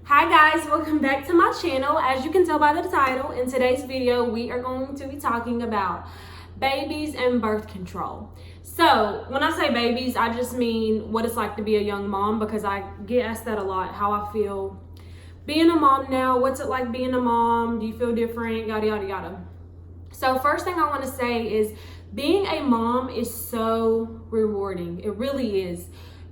Hi guys, welcome back to my channel. As you can tell by the title, in today's video we are going to be talking about babies and birth control. So when I say babies, I just mean what it's like to be a young mom, because I get asked that a lot, how I feel being a mom now. What's it like being a mom? Do you feel different? Yada yada yada. So first thing I want to say is being a mom is so rewarding. It really is.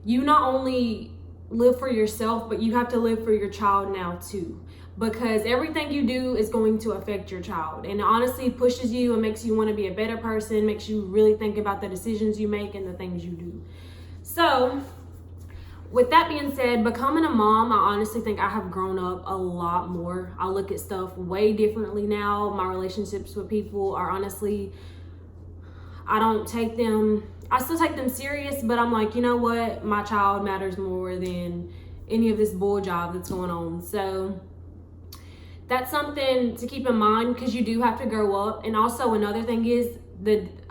You not only live for yourself, but you have to live for your child now too, because everything you do is going to affect your child, and it honestly pushes you and makes you want to be a better person, makes you really think about the decisions you make and the things you do. So with that being said, becoming a mom, I honestly think I have grown up a lot more. I look at stuff way differently now. My relationships with people are honestly, I still take them serious, but I'm like, you know what? My child matters more than any of this bull job that's going on. So that's something to keep in mind, because you do have to grow up. And also another thing is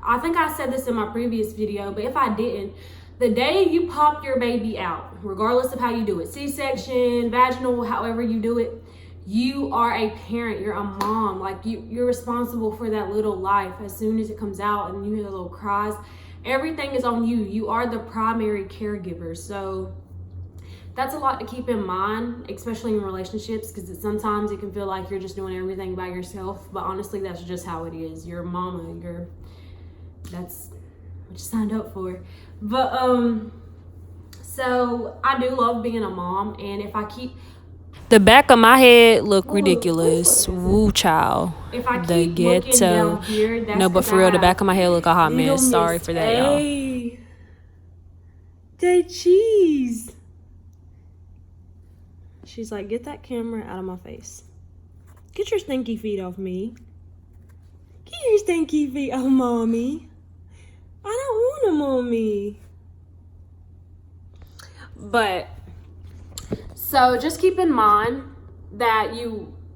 I think I said this in my previous video, but if I didn't, the day you pop your baby out, regardless of how you do it, C-section, vaginal, however you do it, you are a parent, you're a mom. Like you're responsible for that little life. As soon as it comes out and you hear the little cries, everything is on you. You are the primary caregiver. So that's a lot to keep in mind, especially in relationships, because sometimes it can feel like you're just doing everything by yourself, but honestly that's just how it is. You're a mama, that's what you signed up for. But so I do love being a mom, and if I keep the back of my head look ridiculous. Woo, child. If I the keep ghetto. looking down here, that's no, but for real, the back of my head look a hot mess. Sorry for that, y'all. The cheese. She's like, get that camera out of my face. Get your stinky feet off me. Get your stinky feet off mommy. I don't want them on me. But so just keep in mind that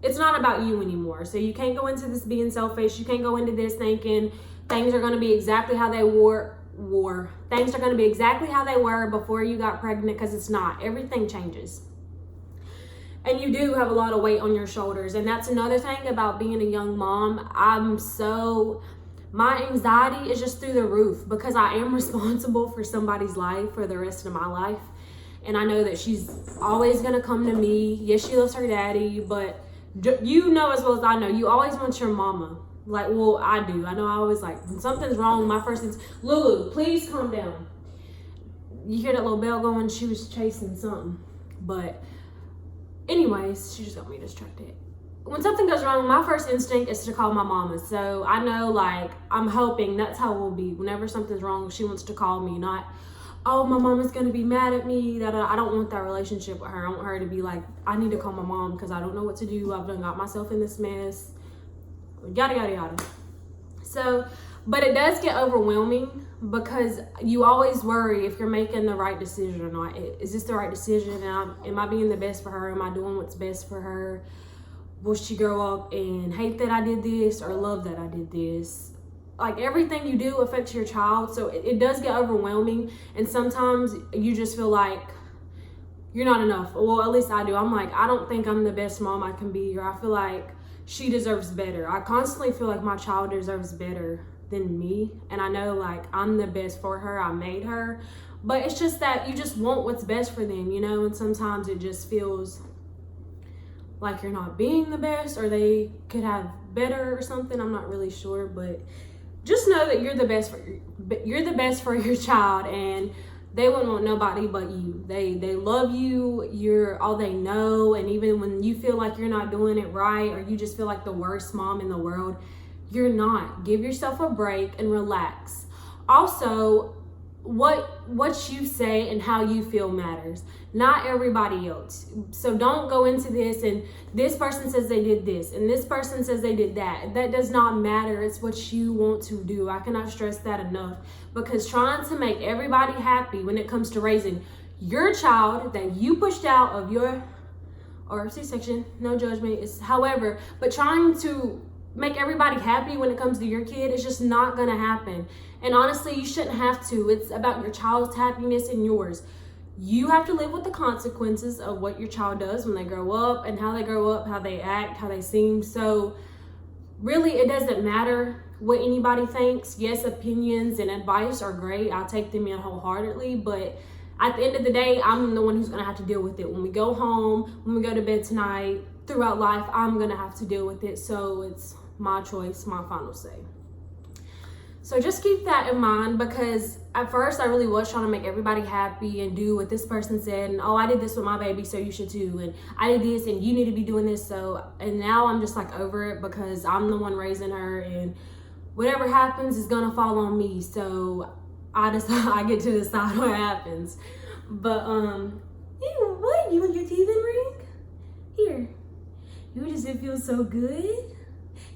it's not about you anymore. So you can't go into this being selfish. You can't go into this thinking things are going to be exactly how they things are going to be exactly how they were before you got pregnant, because it's not. Everything changes. And you do have a lot of weight on your shoulders. And that's another thing about being a young mom. My anxiety is just through the roof, because I am responsible for somebody's life for the rest of my life. And I know that she's always going to come to me. Yes, she loves her daddy, but you know as well as I know, you always want your mama. Like, well, I do. I know I always like, when something's wrong, my first thing's, Lulu, please calm down. You hear that little bell going? She was chasing something. But anyways, she just got me distracted. When something goes wrong, my first instinct is to call my mama. So I know, like, I'm hoping that's how it will be. Whenever something's wrong, she wants to call me, not, oh, my mama's going to be mad at me. I don't want that relationship with her. I want her to be like, I need to call my mom because I don't know what to do. I've done got myself in this mess. Yada, yada, yada. So, but it does get overwhelming, because you always worry if you're making the right decision or not. Is this the right decision? Am I being the best for her? Am I doing what's best for her? Will she grow up and hate that I did this or love that I did this? Like, everything you do affects your child. So it does get overwhelming. And sometimes you just feel like you're not enough. Well, at least I do. I'm like, I don't think I'm the best mom I can be, or I feel like she deserves better. I constantly feel like my child deserves better than me. And I know, like, I'm the best for her. I made her. But it's just that you just want what's best for them, you know? And sometimes it just feels like you're not being the best, or they could have better or something. I'm not really sure, but just know that you're the best for your child, and they wouldn't want nobody but you. They love you. You're all they know. And even when you feel like you're not doing it right, or you just feel like the worst mom in the world, you're not. Give yourself a break and relax. Also, what you say and how you feel matters, not everybody else. So don't go into this and this person says they did this and this person says they did that. That does not matter. It's what you want to do. I cannot stress that enough, because trying to make everybody happy when it comes to raising your child that you pushed out of your, or C-section, no judgment, it's however, but trying to make everybody happy when it comes to your kid is just not gonna happen. And honestly, you shouldn't have to. It's about your child's happiness and yours. you have to live with the consequences of what your child does when they grow up, and how they grow up, how they act, how they seem. So really, it doesn't matter what anybody thinks. Yes, opinions and advice are great. I'll take them in wholeheartedly, but at the end of the day, I'm the one who's gonna have to deal with it. When we go home, when we go to bed tonight, throughout life, I'm gonna have to deal with it. So it's my choice, my final say. So just keep that in mind, because at first I really was trying to make everybody happy and do what this person said, and oh, I did this with my baby, so you should too, and I did this and you need to be doing this. So, and now I'm just like over it, because I'm the one raising her, and whatever happens is gonna fall on me. So I get to decide what happens. But ew, what, you want your teeth in ring? Here, does it feel so good?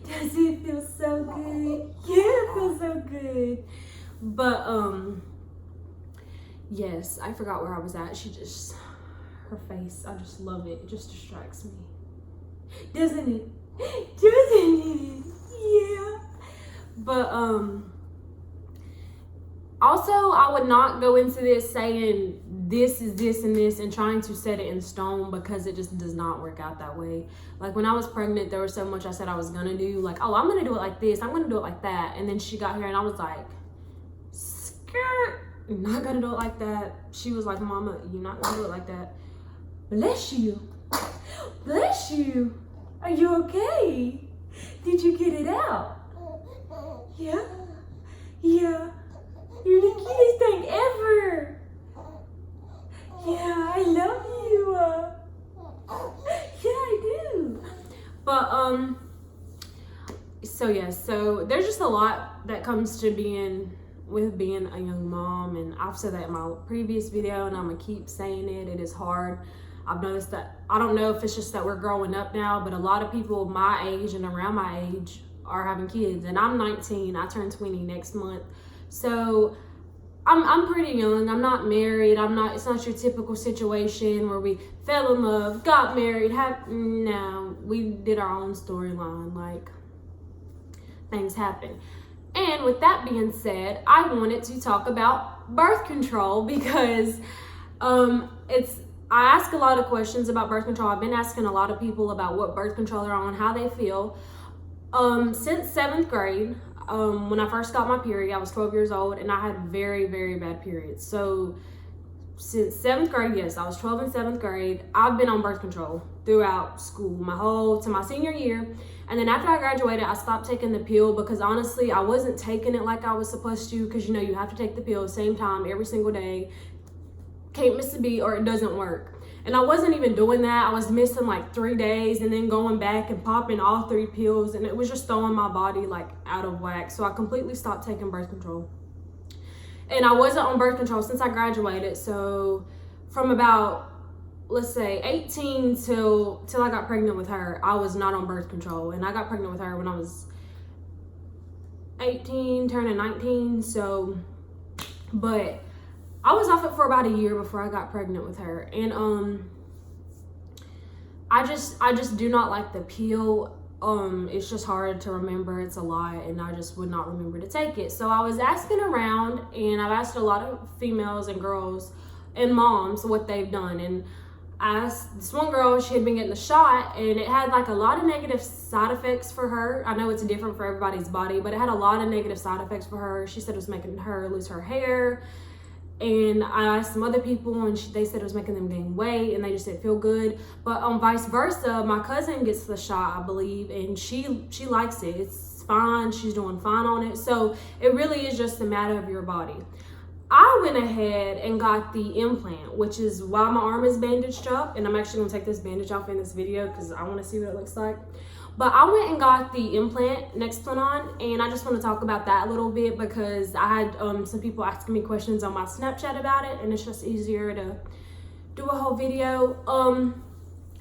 Does it feel so good? Yeah, it feels so good. But yes, I forgot where I was at. Her face, I just love it. It just distracts me. Doesn't it? Doesn't it? Yeah. But also, I would not go into this saying this is this and this and trying to set it in stone, because it just does not work out that way. Like when I was pregnant, there was so much I said I was gonna do. Like, oh, I'm gonna do it like this, I'm gonna do it like that. And then she got here and I was like, skirt, I'm not gonna do it like that. She was like, Mama, you're not gonna do it like that. Bless you. Bless you. Are you okay? Did you get it out? Yeah? Yeah. You're the cutest thing ever. Yeah, I love you. Yeah, I do. But so yeah, so there's just a lot that comes to being a young mom, and I've said that in my previous video, and I'm gonna keep saying it. It is hard. I've noticed that, I don't know if it's just that we're growing up now, but a lot of people my age and around my age are having kids, and I'm 19. I turn 20 next month. So I'm pretty young. I'm not married. It's not your typical situation where we fell in love, got married, no, we did our own storyline. Like, things happen. And with that being said, I wanted to talk about birth control, because I ask a lot of questions about birth control. I've been asking a lot of people about what birth control they're on, how they feel. Since 7th grade, when I first got my period, I was 12 years old, and I had very, very bad periods. So since 7th grade, yes, I was 12 in 7th grade, I've been on birth control throughout school, to my senior year. And then after I graduated, I stopped taking the pill, because honestly, I wasn't taking it like I was supposed to, because you have to take the pill same time every single day. Can't miss a beat or it doesn't work. And I wasn't even doing that. I was missing like 3 days and then going back and popping all 3 pills, and it was just throwing my body like out of whack. So I completely stopped taking birth control. And I wasn't on birth control since I graduated. So from about, let's say 18 till I got pregnant with her, I was not on birth control. And I got pregnant with her when I was 18, turning 19. So, but I was off it for about a year before I got pregnant with her. And I just do not like the pill. It's just hard to remember. It's a lot, and I just would not remember to take it. So I was asking around, and I've asked a lot of females and girls and moms what they've done. And I asked this one girl, she had been getting the shot, and it had like a lot of negative side effects for her. I know it's different for everybody's body, but it had a lot of negative side effects for her. She said it was making her lose her hair. And I asked some other people, and they said it was making them gain weight, and they just didn't feel good. But vice versa, my cousin gets the shot, I believe, and she likes it. It's fine. She's doing fine on it. So it really is just a matter of your body. I went ahead and got the implant, which is why my arm is bandaged up. And I'm actually going to take this bandage off in this video because I want to see what it looks like. But I went and got the implant Nexplanon, and I just want to talk about that a little bit because I had some people asking me questions on my Snapchat about it, and it's just easier to do a whole video.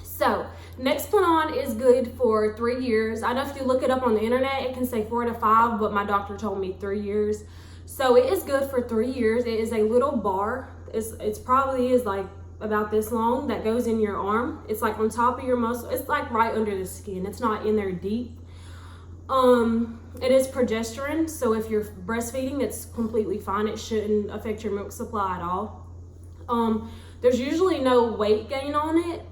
So Nexplanon is good for 3 years. I know if you look it up on the internet, it can say 4 to 5, but my doctor told me 3 years. So it is good for 3 years. It is a little bar. It's probably is like about this long that goes in your arm. It's like on top of your muscle. It's like right under the skin. It's not in there deep. It is progesterone, so if you're breastfeeding, it's completely fine. It shouldn't affect your milk supply at all. there's usually no weight gain on it.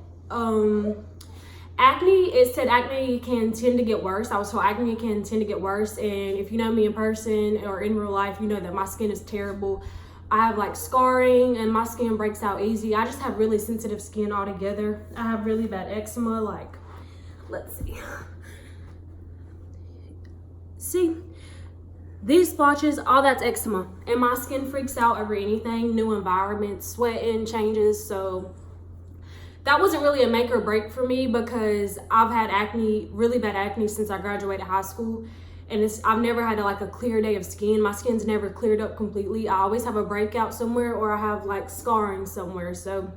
Acne, it said acne can tend to get worse. I was told acne can tend to get worse, and if you know me in person or in real life, you know that my skin is terrible. I have like scarring and my skin breaks out easy. I just have really sensitive skin altogether. I have really bad eczema, like, let's see. See, these splotches, all that's eczema. And my skin freaks out over anything, new environment, sweating, changes, so that wasn't really a make or break for me because I've had acne, really bad acne since I graduated high school. And I've never had like a clear day of skin. My skin's never cleared up completely. I always have a breakout somewhere or I have like scarring somewhere. So,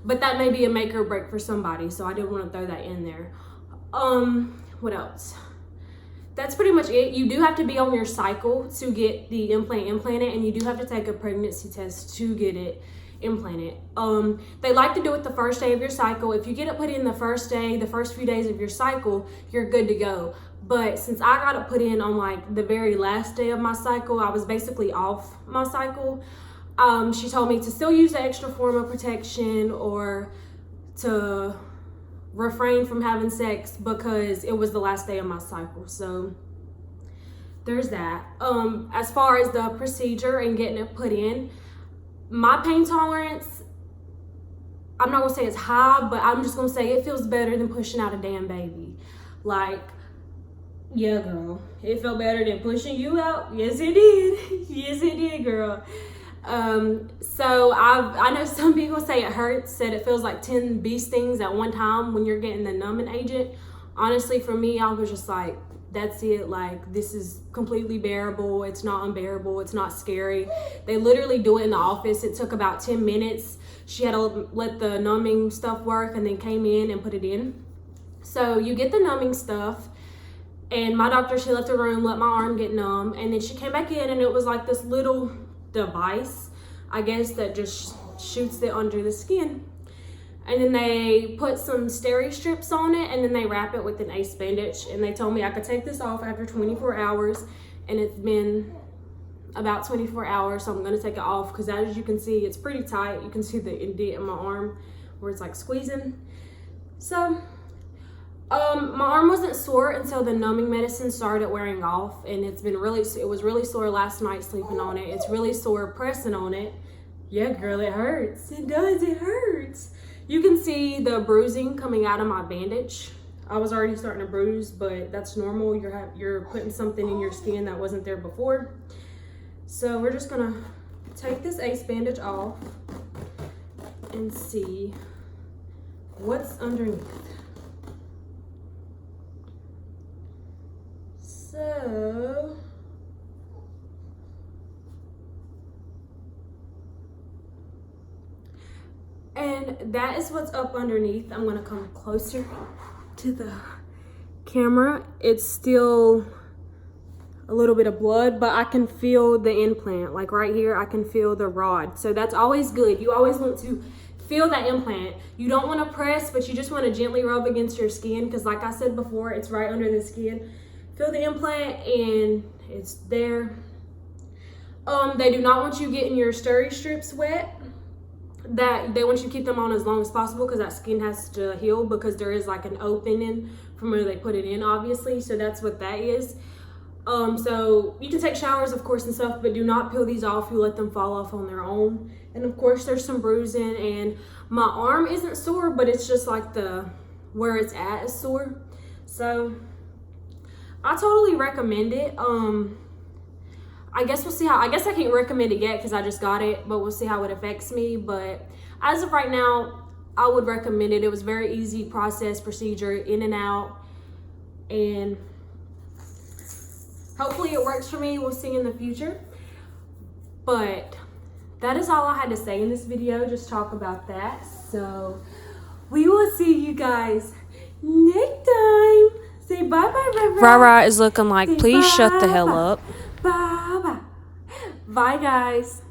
but that may be a make or break for somebody. So I did want to throw that in there. What else? That's pretty much it. You do have to be on your cycle to get the implant implanted, and you do have to take a pregnancy test to get it implanted. They like to do it the first day of your cycle. If you get it put in the first day, the first few days of your cycle, you're good to go. But since I got it put in on like the very last day of my cycle, I was basically off my cycle. She told me to still use the extra form of protection or to refrain from having sex because it was the last day of my cycle. So there's that. As far as the procedure and getting it put in, my pain tolerance, I'm not gonna say it's high, but I'm just gonna say it feels better than pushing out a damn baby. Like, yeah, girl, it felt better than pushing you out. Yes, it did. Yes, it did, girl. So I know some people say it hurts, said it feels like 10 bee stings at one time when you're getting the numbing agent. Honestly, for me, I was just like, that's it. Like, this is completely bearable. It's not unbearable. It's not scary. They literally do it in the office. It took about 10 minutes. She had to let the numbing stuff work and then came in and put it in. So you get the numbing stuff, and my doctor, she left the room, let my arm get numb, and then she came back in and it was like this little device, I guess, that just shoots it under the skin. And then they put some steri strips on it, and then they wrap it with an ace bandage. And they told me I could take this off after 24 hours. And it's been about 24 hours, so I'm gonna take it off because as you can see, it's pretty tight. You can see the indent in my arm where it's like squeezing. So, my arm wasn't sore until the numbing medicine started wearing off, and it was really sore last night sleeping on it. It's really sore pressing on it. Yeah, girl, it hurts. It does, it hurts. You can see the bruising coming out of my bandage. I was already starting to bruise, but that's normal. You're putting something in your skin that wasn't there before. So we're just gonna take this ace bandage off and see what's underneath. So, and that is what's up underneath. I'm gonna come closer to the camera. It's still a little bit of blood, but I can feel the implant. Like right here, I can feel the rod. So that's always good. You always want to feel that implant. You don't want to press, but you just want to gently rub against your skin because like I said before, it's right under the skin. Feel the implant and it's there. They do not want you getting your steri strips wet. They want you to keep them on as long as possible because that skin has to heal because there is like an opening from where they put it in, obviously. So that's what that is. So you can take showers, of course, and stuff, but do not peel these off. You let them fall off on their own. And of course, there's some bruising, and my arm isn't sore, but it's just like where it's at is sore. So I totally recommend it. I guess we'll see I can't recommend it yet because I just got it, but we'll see how it affects me. But as of right now, I would recommend it. It was a very easy procedure, in and out. And hopefully it works for me. We'll see in the future. But that is all I had to say in this video. Just talk about that. So we will see you guys next time. Say bye-bye, Rara is looking like, please shut the hell up. Bye-bye. Bye, guys.